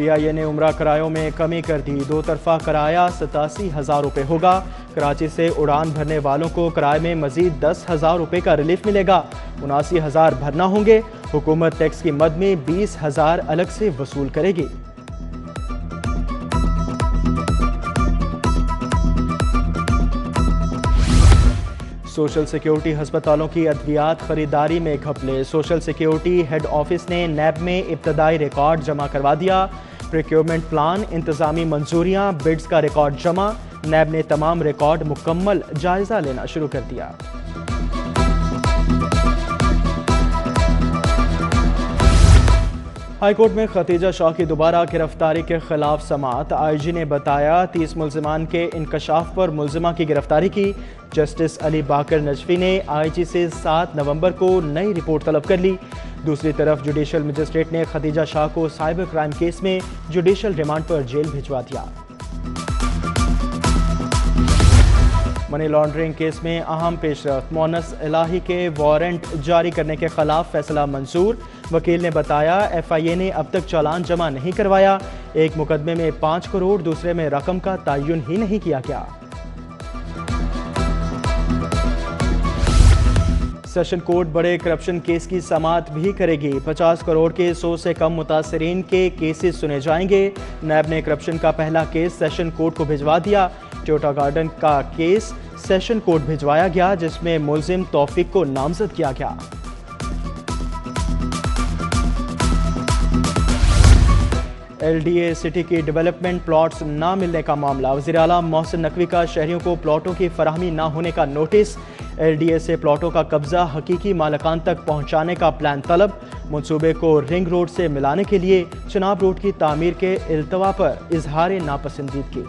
PIA نے عمرہ کرایوں میں کمی کر دی، دو طرفہ کرایہ 87,000 روپے ہوگا۔ کراچی سے اڑان بھرنے والوں کو کرائے میں مزید 10,000 روپے کا ریلیف ملے گا، 79,000 بھرنا ہوں گے۔ حکومت ٹیکس کی مد میں 20,000 الگ سے وصول کرے گی۔ سوشل سیکیورٹی ہسپتالوں کی ادویات خریداری میں گھپلے، سوشل سیکیورٹی ہیڈ آفس نے نیب میں ابتدائی ریکارڈ جمع کروا دیا۔ پریکیورمنٹ پلان، انتظامی منظوریاں، بڈز کا ریکارڈ جمع، نیب نے تمام ریکارڈ مکمل جائزہ لینا شروع کر دیا۔ ہائی کورٹ میں ختیجہ شاہ کی دوبارہ گرفتاری کے خلاف سماعت، IG نے بتایا 30 ملزمان کے انکشاف پر ملزمہ کی گرفتاری کی۔ جسٹس علی باقر نجفی نے IG سے 7 نومبر کو نئی رپورٹ طلب کر لی۔ دوسری طرف جوڈیشل مجسٹریٹ نے ختیجہ شاہ کو سائبر کرائم کیس میں جوڈیشل ریمانڈ پر جیل بھجوا دیا۔ منی لانڈرنگ کیس میں اہم پیش رفت، مونس الہی کے وارنٹ جاری کرنے کے خلاف فیصلہ منظور۔ وکیل نے بتایا FIA نے اب تک چالان جمع نہیں کروایا، ایک مقدمے میں 5 کروڑ، دوسرے میں رقم کا تعین ہی نہیں کیا گیا۔ سیشن کورٹ بڑے کرپشن کیس کی سماعت بھی کرے گی، 50 کروڑ کے 100 سے کم متاثرین کے کیسز سنے جائیں گے۔ نیب نے کرپشن کا پہلا کیس سیشن کورٹ کو بھجوا دیا۔ ٹویوٹا گارڈن کا کیس سیشن کورٹ بھجوایا گیا، جس میں ملزم توفیق کو نامزد کیا گیا۔ LDA سٹی کی ڈیولپمنٹ پلاٹس نہ ملنے کا معاملہ، وزیر اعلیٰ محسن نقوی کا شہریوں کو پلاٹوں کی فراہمی نہ ہونے کا نوٹس۔ LDA سے پلاٹوں کا قبضہ حقیقی مالکان تک پہنچانے کا پلان طلب، منصوبے کو رنگ روڈ سے ملانے کے لیے چناب روڈ کی تعمیر کے التوا پر اظہار ناپسندیدگی۔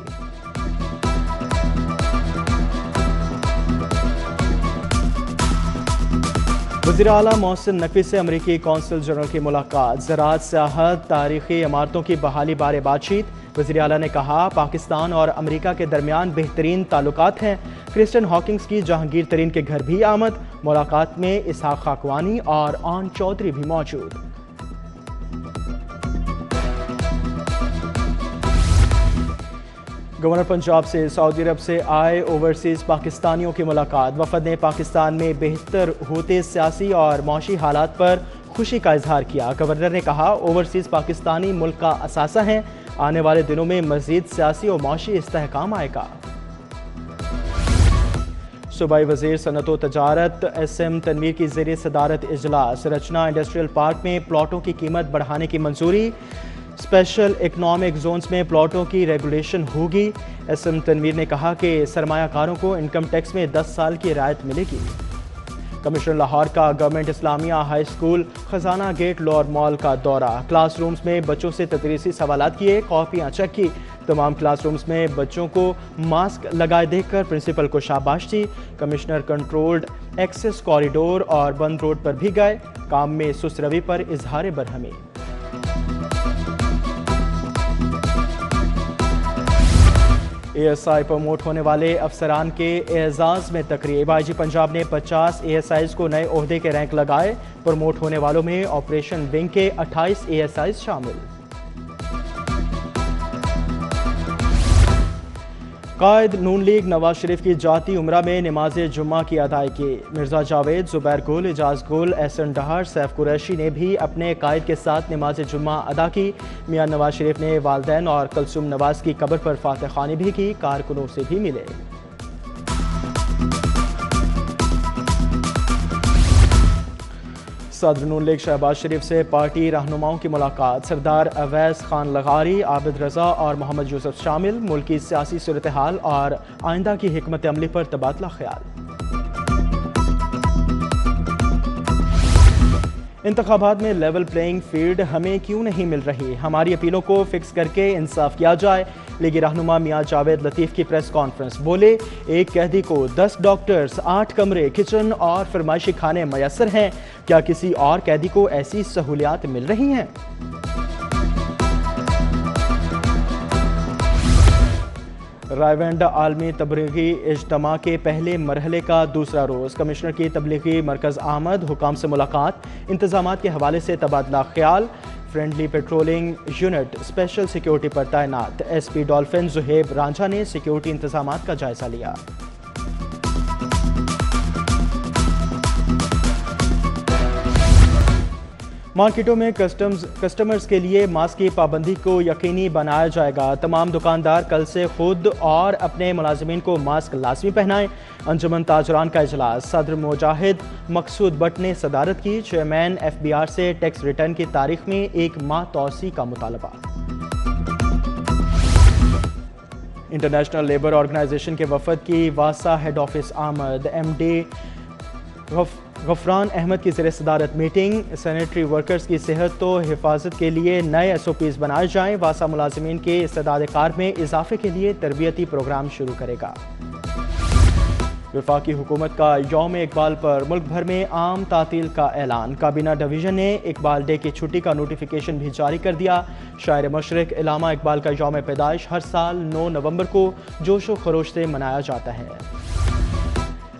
وزیر اعلیٰ محسن نقوی سے امریکی کونسل جنرل کی ملاقات، زراعت، سیاحت، تاریخی عمارتوں کی بحالی بارے بات چیت۔ وزیر اعلیٰ نے کہا پاکستان اور امریکہ کے درمیان بہترین تعلقات ہیں۔ کرسٹن ہاکنگز کی جہانگیر ترین کے گھر بھی آمد، ملاقات میں اسحاق خاکوانی اور آن چودھری بھی موجود۔ گورنر پنجاب سے سعودی عرب سے آئے اوورسیز پاکستانیوں کی ملاقات، وفد نے پاکستان میں بہتر ہوتے سیاسی اور معاشی حالات پر خوشی کا اظہار کیا۔ گورنر نے کہا اوورسیز پاکستانی ملک کا اثاثہ ہیں، آنے والے دنوں میں مزید سیاسی اور معاشی استحکام آئے گا۔ صوبائی وزیر صنعت و تجارت SM تنویر کی زیر صدارت اجلاس، رچنا انڈسٹریل پارک میں پلاٹوں کی قیمت بڑھانے کی منظوری، اسپیشل اکنامک زونز میں پلاٹوں کی ریگولیشن ہوگی۔ SM تنویر نے کہا کہ سرمایہ کاروں کو انکم ٹیکس میں 10 سال کی رعایت ملے گی۔ کمشنر لاہور کا گورنمنٹ اسلامیہ ہائی اسکول خزانہ گیٹ لور مال کا دورہ، کلاس رومز میں بچوں سے تدریسی سوالات کیے، کاپیاں چیک کی۔ تمام کلاس رومز میں بچوں کو ماسک لگائے دیکھ کر پرنسپل کو شاباش دی۔ کمشنر کنٹرولڈ ایکسس کوریڈور اور بند روڈ پر بھی گئے، کام میں سست روی پر اظہار برہمی۔ ASI پروموٹ ہونے والے افسران کے اعزاز میں تقریب، IG پنجاب نے 50 ASIs کو نئے عہدے کے رینک لگائے، پروموٹ ہونے والوں میں آپریشن ونگ کے 28 ASIs شامل۔ قائد نون لیگ نواز شریف کی جاتی عمرہ میں نماز جمعہ کی ادائیگی، مرزا جاوید، زبیر گل، اعجاز گل، احسن ڈہر، سیف قریشی نے بھی اپنے قائد کے ساتھ نماز جمعہ ادا کی۔ میاں نواز شریف نے والدین اور کلثوم نواز کی قبر پر فاتح خوانی بھی کی، کارکنوں سے بھی ملے۔ صدر نون لیگ شہباز شریف سے پارٹی رہنماؤں کی ملاقات، سردار اویس خان لغاری، عابد رضا اور محمد یوسف شامل، ملک کی سیاسی صورتحال اور آئندہ کی حکمت عملی پر تبادلہ خیال۔ انتخابات میں لیول پلینگ فیلڈ ہمیں کیوں نہیں مل رہی، ہماری اپیلوں کو فکس کر کے انصاف کیا جائے۔ لیگی رہنما میاں جاوید لطیف کی پریس کانفرنس، بولے ایک قیدی کو 10 ڈاکٹرز، 8 کمرے، کچن اور فرمائشی کھانے میسر ہیں، کیا کسی اور قیدی کو ایسی سہولیات مل رہی ہیں؟ رائیونڈ عالمی تبلیغی اجتماع کے پہلے مرحلے کا دوسرا روز، کمشنر کی تبلیغی مرکز آمد، حکام سے ملاقات، انتظامات کے حوالے سے تبادلہ خیال، friendly patrolling unit special security پر تعینات، S P Dolphin Zohaib Ranjha نے سیکیورٹی انتظامات کا جائزہ لیا۔ مارکیٹوں میں کسٹمرز کے لیے ماسک کی پابندی کو یقینی بنایا جائے گا، تمام دکاندار کل سے خود اور اپنے ملازمین کو ماسک لازمی پہنائیں۔ انجمن تاجران کا اجلاس، صدر مجاہد مقصود بٹ نے صدارت کی، چیئرمین ایف بی آر سے ٹیکس ریٹرن کی تاریخ میں 1 ماہ توسیع کا مطالبہ۔ انٹرنیشنل لیبر آرگنائزیشن کے وفد کی واسا ہیڈ آفس آمد، ایم ڈی غفران احمد کی زیر صدارت میٹنگ، سینیٹری ورکرز کی صحت و حفاظت کے لیے نئے ایس او پیز بنائے جائیں، واسا ملازمین کے استعداد کار میں اضافے کے لیے تربیتی پروگرام شروع کرے گا۔ وفاقی حکومت کا یوم اقبال پر ملک بھر میں عام تعطیل کا اعلان، کابینہ ڈویژن نے اقبال ڈے کی چھٹی کا نوٹیفیکیشن بھی جاری کر دیا۔ شاعر مشرق علامہ اقبال کا یوم پیدائش ہر سال 9 نومبر کو جوش و خروش سے منایا جاتا ہے۔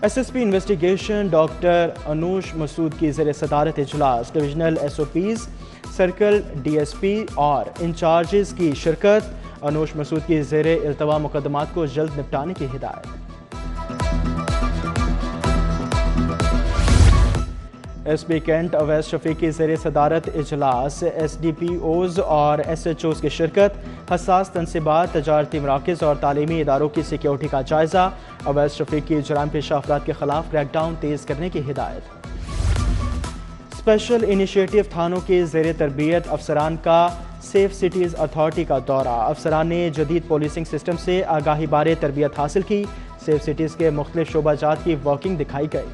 S S P investigation doctor Anoosh Masood کی زیر صدارت اجلاس، divisional S O Ps, circle D S P اور انچارجز کی شرکت، انوش مسعود کی زیر التوا مقدمات کو جلد نپٹانے کی ہدایت۔ ایس پی کینٹ اویس شفیق کی زیر صدارت اجلاس، ایس ڈی پی اوز اور ایس ایچ اوز کی شرکت، حساس تنصیبات، تجارتی مراکز اور تعلیمی اداروں کی سیکیورٹی کا جائزہ، اویس شفیق کی جرائم پیشہ افراد کے خلاف کریک ڈاؤن تیز کرنے کی ہدایت۔ اسپیشل انیشیٹو تھانوں کی زیر تربیت افسران کا سیف سٹیز اتھارٹی کا دورہ، افسران نے جدید پولیسنگ سسٹم سے آگاہی بارے تربیت حاصل کی، سیف سٹیز کے مختلف شعبہ جات کی ورکنگ دکھائی گئی۔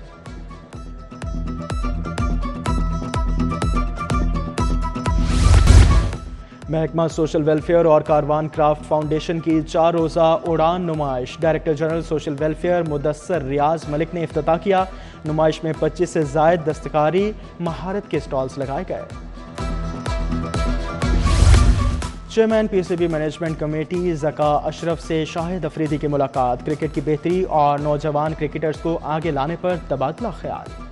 محکمہ سوشل ویلفیئر اور کاروان کرافٹ فاؤنڈیشن کی 4 روزہ اڑان نمائش، director general social welfare Mudassar Riaz Malik نے افتتاح کیا۔ نمائش میں 25 سے زائد دستکاری مہارت کے سٹالز لگائے گئے۔ Chairman P C B management committee Zaka Ashraf سے شاہد افریدی کی ملاقات، کرکٹ کی بہتری اور نوجوان کرکٹرز کو آگے لانے پر تبادلہ خیال۔